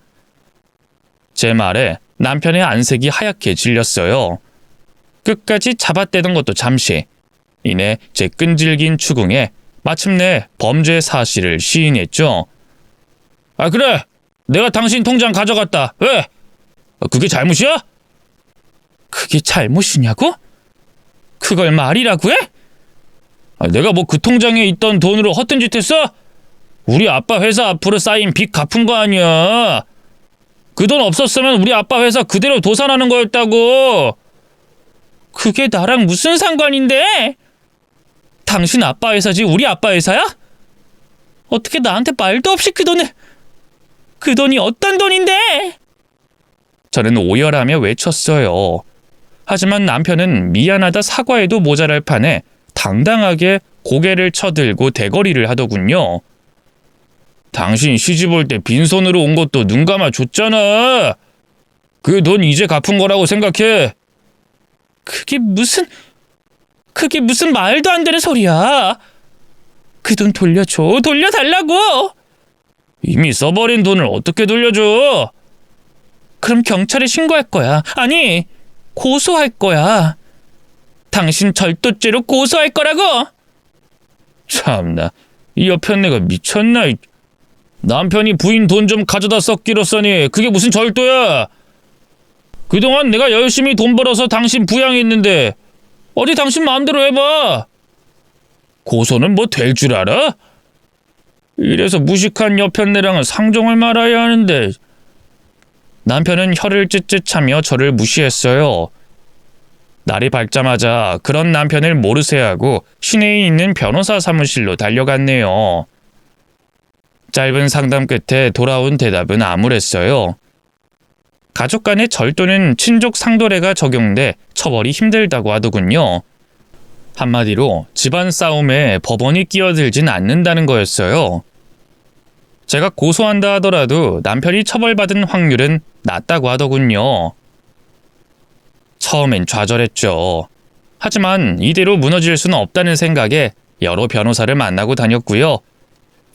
제 말에 남편의 안색이 하얗게 질렸어요. 끝까지 잡아떼던 것도 잠시. 이내 제 끈질긴 추궁에 마침내 범죄 사실을 시인했죠. 아, 그래. 내가 당신 통장 가져갔다. 왜? 그게 잘못이야? 그게 잘못이냐고? 그걸 말이라고 해? 내가 뭐 그 통장에 있던 돈으로 허튼 짓 했어? 우리 아빠 회사 앞으로 쌓인 빚 갚은 거 아니야. 그 돈 없었으면 우리 아빠 회사 그대로 도산하는 거였다고. 그게 나랑 무슨 상관인데? 당신 아빠 회사지 우리 아빠 회사야? 어떻게 나한테 말도 없이 그 돈이 어떤 돈인데? 저는 오열하며 외쳤어요. 하지만 남편은 미안하다 사과해도 모자랄 판에 당당하게 고개를 쳐들고 대거리를 하더군요. 당신 시집 올 때 빈손으로 온 것도 눈 감아 줬잖아. 그 돈 이제 갚은 거라고 생각해. 그게 무슨 말도 안 되는 소리야. 그 돈 돌려줘. 돌려달라고. 이미 써버린 돈을 어떻게 돌려줘? 그럼 경찰에 신고할 거야. 아니, 고소할 거야. 당신 절도죄로 고소할 거라고. 참나, 이 여편네가 미쳤나? 남편이 부인 돈 좀 가져다 썩기로 써니 그게 무슨 절도야? 그동안 내가 열심히 돈 벌어서 당신 부양했는데 어디 당신 마음대로 해봐. 고소는 뭐 될 줄 알아? 이래서 무식한 여편네랑은 상종을 말아야 하는데. 남편은 혀를 쯧쯧하며 저를 무시했어요. 날이 밝자마자 그런 남편을 모르쇠하고 시내에 있는 변호사 사무실로 달려갔네요. 짧은 상담 끝에 돌아온 대답은 암울했어요. 가족 간의 절도는 친족 상도례가 적용돼 처벌이 힘들다고 하더군요. 한마디로 집안 싸움에 법원이 끼어들진 않는다는 거였어요. 제가 고소한다 하더라도 남편이 처벌받은 확률은 낮다고 하더군요. 처음엔 좌절했죠. 하지만 이대로 무너질 수는 없다는 생각에 여러 변호사를 만나고 다녔고요.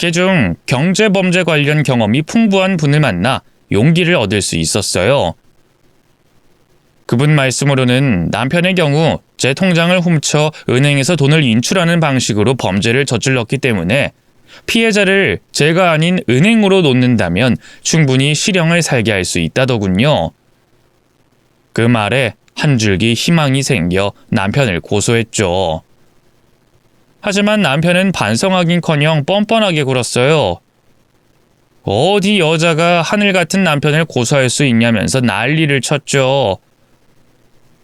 그중 경제범죄 관련 경험이 풍부한 분을 만나 용기를 얻을 수 있었어요. 그분 말씀으로는 남편의 경우 제 통장을 훔쳐 은행에서 돈을 인출하는 방식으로 범죄를 저질렀기 때문에 피해자를 제가 아닌 은행으로 놓는다면 충분히 실형을 살게 할 수 있다더군요. 그 말에 한 줄기 희망이 생겨 남편을 고소했죠. 하지만 남편은 반성하긴커녕 뻔뻔하게 굴었어요. 어디 여자가 하늘 같은 남편을 고소할 수 있냐면서 난리를 쳤죠.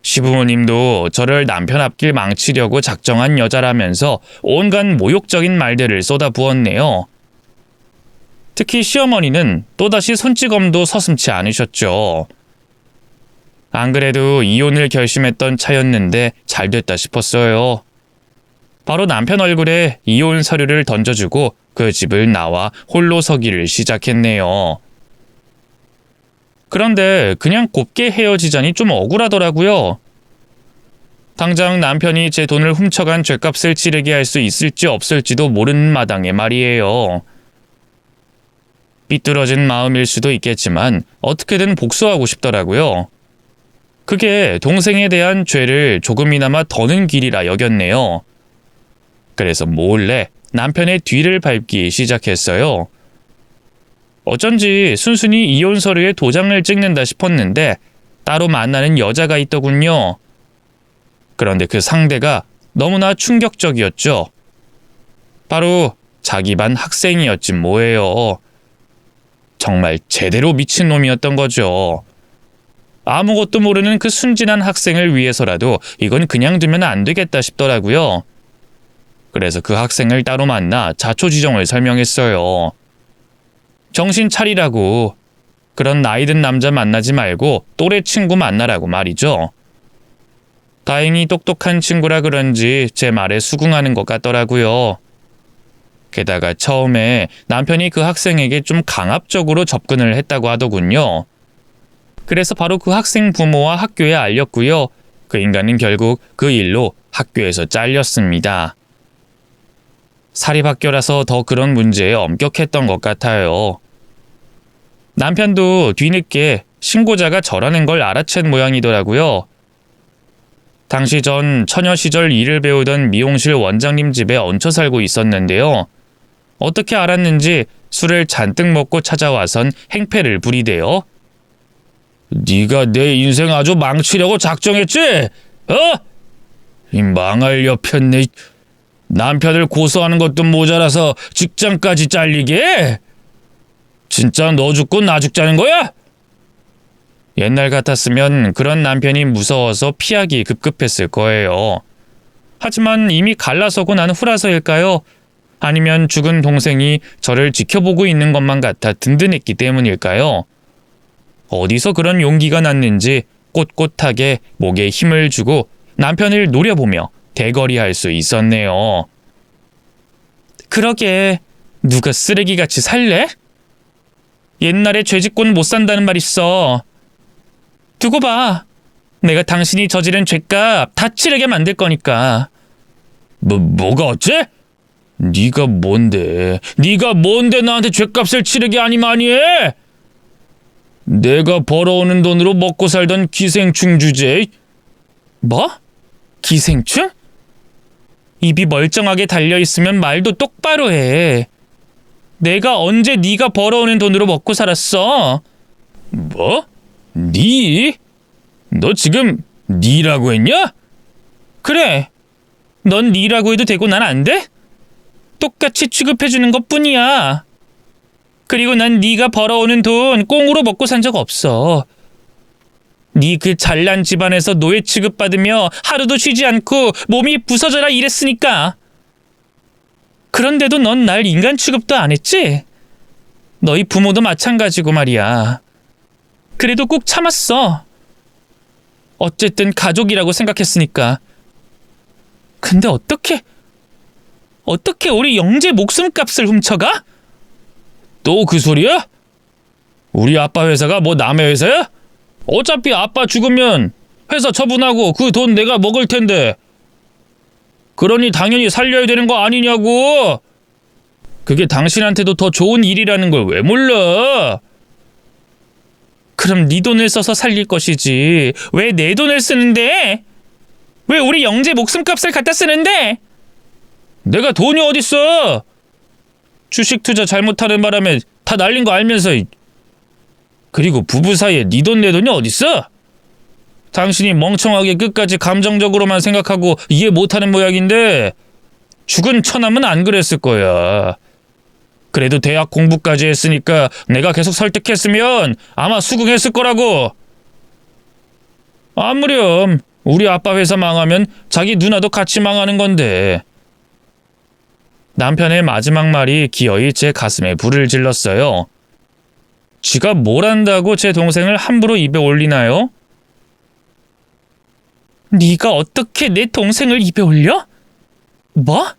시부모님도 저를 남편 앞길 망치려고 작정한 여자라면서 온갖 모욕적인 말들을 쏟아부었네요. 특히 시어머니는 또다시 손찌검도 서슴지 않으셨죠. 안 그래도 이혼을 결심했던 차였는데 잘 됐다 싶었어요. 바로 남편 얼굴에 이혼 서류를 던져주고 그 집을 나와 홀로 서기를 시작했네요. 그런데 그냥 곱게 헤어지자니 좀 억울하더라고요. 당장 남편이 제 돈을 훔쳐간 죗값을 치르게 할 수 있을지 없을지도 모르는 마당에 말이에요. 삐뚤어진 마음일 수도 있겠지만 어떻게든 복수하고 싶더라고요. 그게 동생에 대한 죄를 조금이나마 더는 길이라 여겼네요. 그래서 몰래 남편의 뒤를 밟기 시작했어요. 어쩐지 순순히 이혼 서류에 도장을 찍는다 싶었는데 따로 만나는 여자가 있더군요. 그런데 그 상대가 너무나 충격적이었죠. 바로 자기 반 학생이었지 뭐예요. 정말 제대로 미친놈이었던 거죠. 아무것도 모르는 그 순진한 학생을 위해서라도 이건 그냥 두면 안 되겠다 싶더라고요. 그래서 그 학생을 따로 만나 자초지종을 설명했어요. 정신 차리라고. 그런 나이 든 남자 만나지 말고 또래 친구 만나라고 말이죠. 다행히 똑똑한 친구라 그런지 제 말에 수긍하는 것 같더라고요. 게다가 처음에 남편이 그 학생에게 좀 강압적으로 접근을 했다고 하더군요. 그래서 바로 그 학생 부모와 학교에 알렸고요. 그 인간은 결국 그 일로 학교에서 잘렸습니다. 사립학교라서 더 그런 문제에 엄격했던 것 같아요. 남편도 뒤늦게 신고자가 저라는 걸 알아챈 모양이더라고요. 당시 전 처녀 시절 일을 배우던 미용실 원장님 집에 얹혀 살고 있었는데요. 어떻게 알았는지 술을 잔뜩 먹고 찾아와선 행패를 부리대요. 네가 내 인생 아주 망치려고 작정했지? 이 망할 여편네. 남편을 고소하는 것도 모자라서 직장까지 잘리게? 진짜 너 죽고 나 죽자는 거야? 옛날 같았으면 그런 남편이 무서워서 피하기 급급했을 거예요. 하지만 이미 갈라서고 난 후라서일까요? 아니면 죽은 동생이 저를 지켜보고 있는 것만 같아 든든했기 때문일까요? 어디서 그런 용기가 났는지 꼿꼿하게 목에 힘을 주고 남편을 노려보며 대거리할 수 있었네요. 그러게, 누가 쓰레기같이 살래? 옛날에 죄짓고는 못 산다는 말 있어. 두고 봐. 내가 당신이 저지른 죄값 다 치르게 만들 거니까. 뭐가 어째? 네가 뭔데 나한테 죄값을 치르게 아니마니해? 내가 벌어오는 돈으로 먹고 살던 기생충 주제. 뭐? 기생충? 입이 멀쩡하게 달려있으면 말도 똑바로 해. 내가 언제 네가 벌어오는 돈으로 먹고 살았어? 뭐? 니? 너 지금 니라고 했냐? 그래. 넌 니라고 해도 되고 난 안 돼? 똑같이 취급해주는 것뿐이야. 그리고 난 네가 벌어오는 돈 꽁으로 먹고 산 적 없어. 네 그 잘난 집안에서 노예 취급받으며 하루도 쉬지 않고 몸이 부서져라 일했으니까. 그런데도 넌 날 인간 취급도 안 했지? 너희 부모도 마찬가지고 말이야. 그래도 꾹 참았어. 어쨌든 가족이라고 생각했으니까. 근데 어떻게 우리 영재 목숨값을 훔쳐가? 또 그 소리야? 우리 아빠 회사가 뭐 남의 회사야? 어차피 아빠 죽으면 회사 처분하고 그 돈 내가 먹을 텐데. 그러니 당연히 살려야 되는 거 아니냐고. 그게 당신한테도 더 좋은 일이라는 걸 왜 몰라? 그럼 네 돈을 써서 살릴 것이지. 왜 내 돈을 쓰는데? 왜 우리 영재 목숨값을 갖다 쓰는데? 내가 돈이 어딨어? 주식 투자 잘못하는 바람에 다 날린 거 알면서. 그리고 부부 사이에 네 돈 내 돈이 어딨어? 당신이 멍청하게 끝까지 감정적으로만 생각하고 이해 못하는 모양인데 죽은 처남은 안 그랬을 거야. 그래도 대학 공부까지 했으니까 내가 계속 설득했으면 아마 수긍했을 거라고. 아무렴 우리 아빠 회사 망하면 자기 누나도 같이 망하는 건데. 남편의 마지막 말이 기어이 제 가슴에 불을 질렀어요. 쥐가 뭘 안다고 제 동생을 함부로 입에 올리나요? 네가 어떻게 내 동생을 입에 올려? 뭐?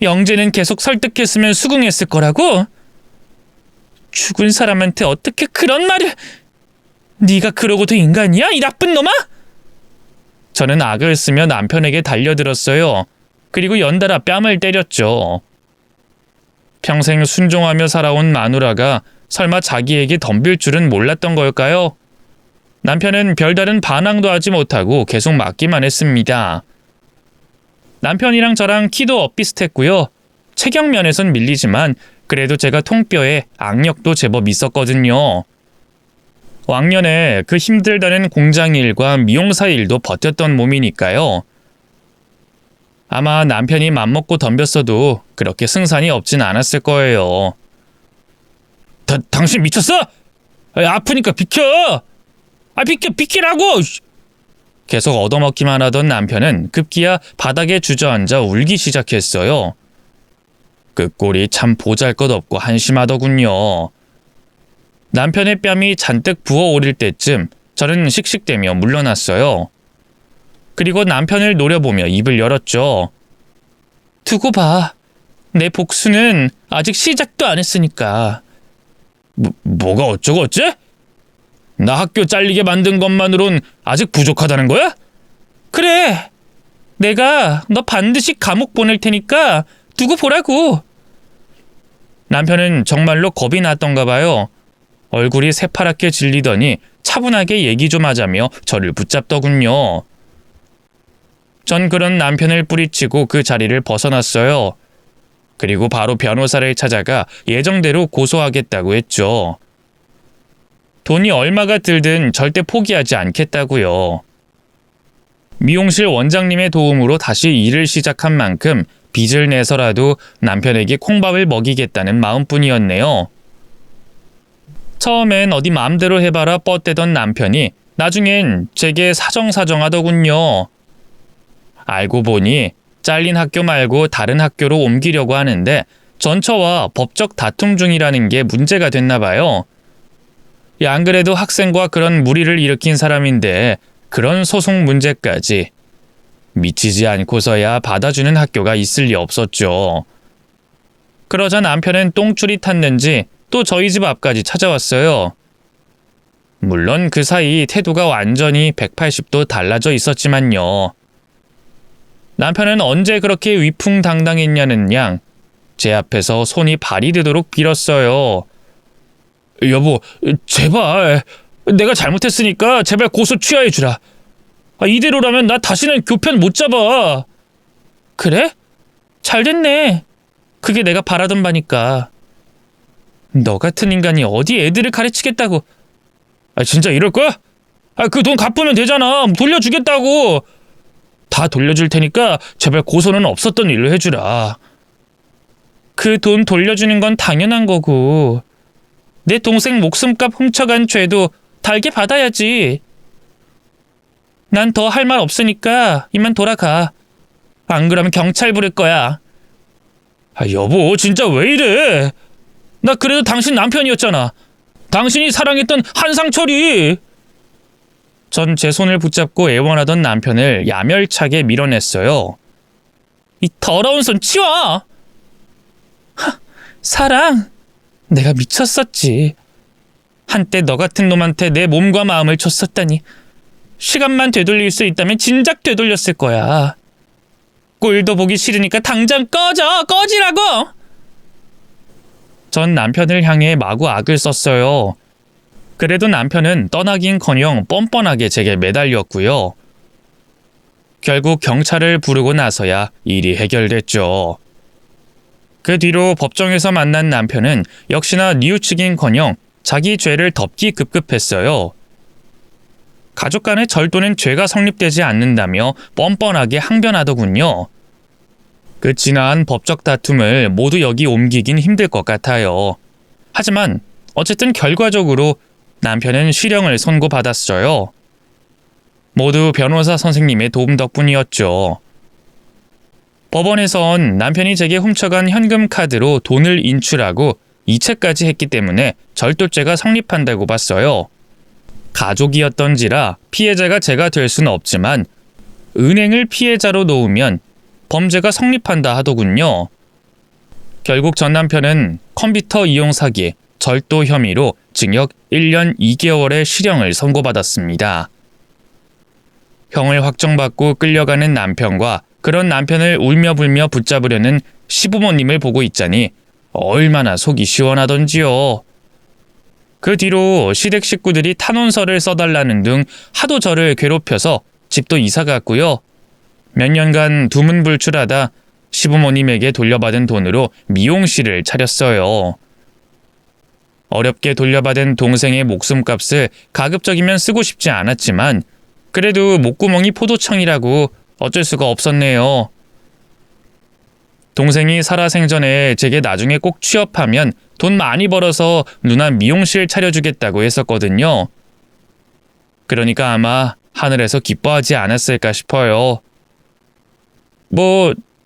영재는 계속 설득했으면 수긍했을 거라고? 죽은 사람한테 어떻게 그런 말을... 네가 그러고도 인간이야? 이 나쁜 놈아? 저는 악을 쓰며 남편에게 달려들었어요. 그리고 연달아 뺨을 때렸죠. 평생 순종하며 살아온 마누라가 설마 자기에게 덤빌 줄은 몰랐던 걸까요? 남편은 별다른 반항도 하지 못하고 계속 맞기만 했습니다. 남편이랑 저랑 키도 엇비슷했고요. 체격면에선 밀리지만 그래도 제가 통뼈에 악력도 제법 있었거든요. 왕년에 그 힘들다는 공장일과 미용사 일도 버텼던 몸이니까요. 아마 남편이 맘먹고 덤볐어도 그렇게 승산이 없진 않았을 거예요. 당신 미쳤어? 아프니까 비켜! 비키라고! 계속 얻어먹기만 하던 남편은 급기야 바닥에 주저앉아 울기 시작했어요. 그 꼴이 참 보잘것없고 한심하더군요. 남편의 뺨이 잔뜩 부어오를 때쯤 저는 씩씩대며 물러났어요. 그리고 남편을 노려보며 입을 열었죠. 두고 봐. 내 복수는 아직 시작도 안 했으니까. 뭐가 어쩌고 어째? 나 학교 잘리게 만든 것만으론 아직 부족하다는 거야? 그래. 내가 너 반드시 감옥 보낼 테니까 두고 보라고. 남편은 정말로 겁이 났던가 봐요. 얼굴이 새파랗게 질리더니 차분하게 얘기 좀 하자며 저를 붙잡더군요. 전 그런 남편을 뿌리치고 그 자리를 벗어났어요. 그리고 바로 변호사를 찾아가 예정대로 고소하겠다고 했죠. 돈이 얼마가 들든 절대 포기하지 않겠다고요. 미용실 원장님의 도움으로 다시 일을 시작한 만큼 빚을 내서라도 남편에게 콩밥을 먹이겠다는 마음뿐이었네요. 처음엔 어디 마음대로 해봐라 뻗대던 남편이 나중엔 제게 사정사정하더군요. 알고 보니 잘린 학교 말고 다른 학교로 옮기려고 하는데 전처와 법적 다툼 중이라는 게 문제가 됐나 봐요. 안 그래도 학생과 그런 무리를 일으킨 사람인데 그런 소송 문제까지. 미치지 않고서야 받아주는 학교가 있을 리 없었죠. 그러자 남편은 똥줄이 탔는지 또 저희 집 앞까지 찾아왔어요. 물론 그 사이 태도가 완전히 180도 달라져 있었지만요. 남편은 언제 그렇게 위풍당당했냐는 양 제 앞에서 손이 발이 되도록 빌었어요. 여보, 제발 내가 잘못했으니까 제발 고소 취하해 주라. 이대로라면 나 다시는 교편 못 잡아. 그래? 잘됐네. 그게 내가 바라던 바니까. 너 같은 인간이 어디 애들을 가르치겠다고. 진짜 이럴 거야? 그 돈 갚으면 되잖아. 돌려주겠다고. 다 돌려줄 테니까 제발 고소는 없었던 일로 해주라. 그 돈 돌려주는 건 당연한 거고 내 동생 목숨값 훔쳐간 죄도 달게 받아야지. 난 더 할 말 없으니까 이만 돌아가. 안 그러면 경찰 부를 거야. 여보, 진짜 왜 이래? 나 그래도 당신 남편이었잖아. 당신이 사랑했던 한상철이. 전 제 손을 붙잡고 애원하던 남편을 야멸차게 밀어냈어요. 이 더러운 손 치워! 사랑, 내가 미쳤었지. 한때 너 같은 놈한테 내 몸과 마음을 줬었다니. 시간만 되돌릴 수 있다면 진작 되돌렸을 거야. 꼴도 보기 싫으니까 당장 꺼지라고! 전 남편을 향해 마구 악을 썼어요. 그래도 남편은 떠나긴커녕 뻔뻔하게 제게 매달렸고요. 결국 경찰을 부르고 나서야 일이 해결됐죠. 그 뒤로 법정에서 만난 남편은 역시나 뉘우치긴커녕 자기 죄를 덮기 급급했어요. 가족 간의 절도는 죄가 성립되지 않는다며 뻔뻔하게 항변하더군요. 그 지나한 법적 다툼을 모두 여기 옮기긴 힘들 것 같아요. 하지만 어쨌든 결과적으로 남편은 실형을 선고받았어요. 모두 변호사 선생님의 도움 덕분이었죠. 법원에선 남편이 제게 훔쳐간 현금 카드로 돈을 인출하고 이체까지 했기 때문에 절도죄가 성립한다고 봤어요. 가족이었던지라 피해자가 제가 될 수는 없지만 은행을 피해자로 놓으면 범죄가 성립한다 하더군요. 결국 전 남편은 컴퓨터 이용 사기, 절도 혐의로 징역 1년 2개월의 실형을 선고받았습니다. 형을 확정받고 끌려가는 남편과 그런 남편을 울며불며 붙잡으려는 시부모님을 보고 있자니 얼마나 속이 시원하던지요. 그 뒤로 시댁 식구들이 탄원서를 써달라는 등 하도 저를 괴롭혀서 집도 이사 갔고요. 몇 년간 두문불출하다 시부모님에게 돌려받은 돈으로 미용실을 차렸어요. 어렵게 돌려받은 동생의 목숨값을 가급적이면 쓰고 싶지 않았지만 그래도 목구멍이 포도청이라고 어쩔 수가 없었네요. 동생이 살아생전에 제게 나중에 꼭 취업하면 돈 많이 벌어서 누나 미용실 차려주겠다고 했었거든요. 그러니까 아마 하늘에서 기뻐하지 않았을까 싶어요.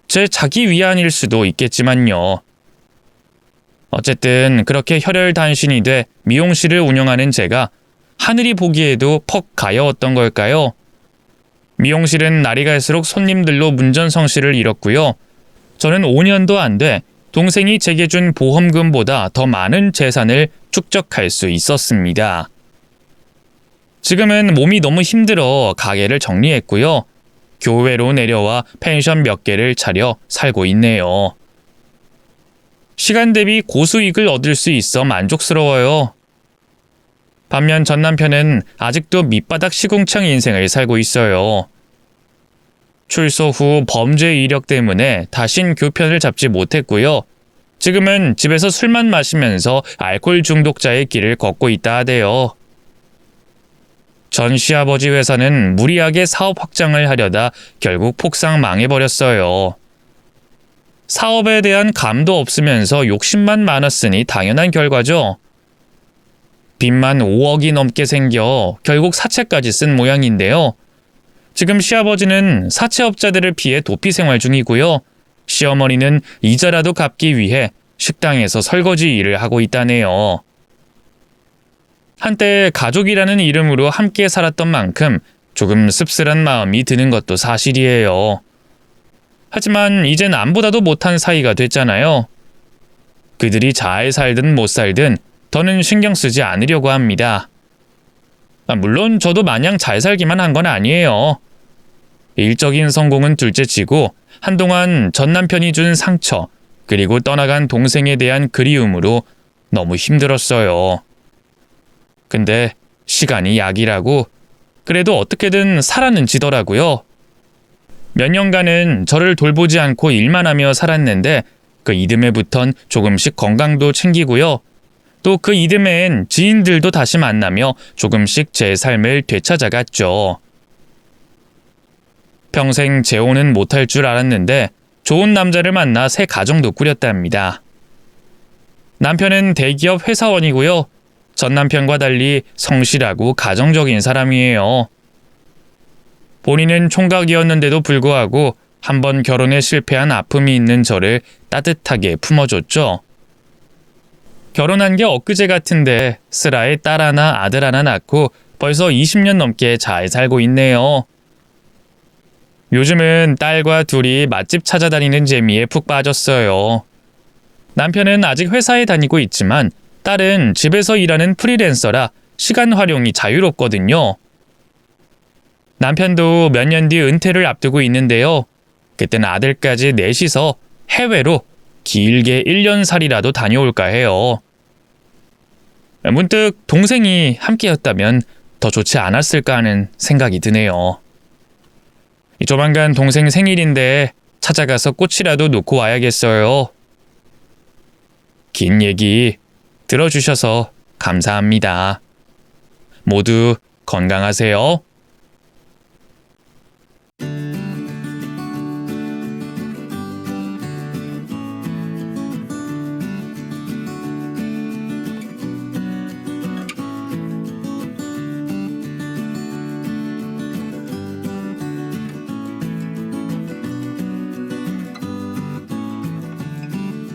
제 자기 위안일 수도 있겠지만요. 어쨌든 그렇게 혈혈단신이 돼 미용실을 운영하는 제가 하늘이 보기에도 퍽 가여웠던 걸까요? 미용실은 날이 갈수록 손님들로 문전성시를 잃었고요. 저는 5년도 안 돼 동생이 제게 준 보험금보다 더 많은 재산을 축적할 수 있었습니다. 지금은 몸이 너무 힘들어 가게를 정리했고요. 교외로 내려와 펜션 몇 개를 차려 살고 있네요. 시간 대비 고수익을 얻을 수 있어 만족스러워요. 반면 전 남편은 아직도 밑바닥 시궁창 인생을 살고 있어요. 출소 후 범죄 이력 때문에 다신 교편을 잡지 못했고요. 지금은 집에서 술만 마시면서 알코올 중독자의 길을 걷고 있다 하대요. 전 시아버지 회사는 무리하게 사업 확장을 하려다 결국 폭삭 망해버렸어요. 사업에 대한 감도 없으면서 욕심만 많았으니 당연한 결과죠. 빚만 5억이 넘게 생겨 결국 사채까지 쓴 모양인데요. 지금 시아버지는 사채업자들을 피해 도피 생활 중이고요. 시어머니는 이자라도 갚기 위해 식당에서 설거지 일을 하고 있다네요. 한때 가족이라는 이름으로 함께 살았던 만큼 조금 씁쓸한 마음이 드는 것도 사실이에요. 하지만 이젠 남보다도 못한 사이가 됐잖아요. 그들이 잘 살든 못 살든 더는 신경 쓰지 않으려고 합니다. 물론 저도 마냥 잘 살기만 한 건 아니에요. 일적인 성공은 둘째치고 한동안 전 남편이 준 상처, 그리고 떠나간 동생에 대한 그리움으로 너무 힘들었어요. 근데 시간이 약이라고 그래도 어떻게든 살아는 지더라고요. 몇 년간은 저를 돌보지 않고 일만 하며 살았는데 그 이듬해부턴 조금씩 건강도 챙기고요. 또 그 이듬해엔 지인들도 다시 만나며 조금씩 제 삶을 되찾아갔죠. 평생 재혼은 못할 줄 알았는데 좋은 남자를 만나 새 가정도 꾸렸답니다. 남편은 대기업 회사원이고요. 전 남편과 달리 성실하고 가정적인 사람이에요. 본인은 총각이었는데도 불구하고 한번 결혼에 실패한 아픔이 있는 저를 따뜻하게 품어줬죠. 결혼한 게 엊그제 같은데 슬아에 딸 하나 아들 하나 낳고 벌써 20년 넘게 잘 살고 있네요. 요즘은 딸과 둘이 맛집 찾아다니는 재미에 푹 빠졌어요. 남편은 아직 회사에 다니고 있지만 딸은 집에서 일하는 프리랜서라 시간 활용이 자유롭거든요. 남편도 몇 년 뒤 은퇴를 앞두고 있는데요. 그때는 아들까지 넷이서 해외로 길게 1년살이라도 다녀올까 해요. 문득 동생이 함께였다면 더 좋지 않았을까 하는 생각이 드네요. 조만간 동생 생일인데 찾아가서 꽃이라도 놓고 와야겠어요. 긴 얘기 들어주셔서 감사합니다. 모두 건강하세요.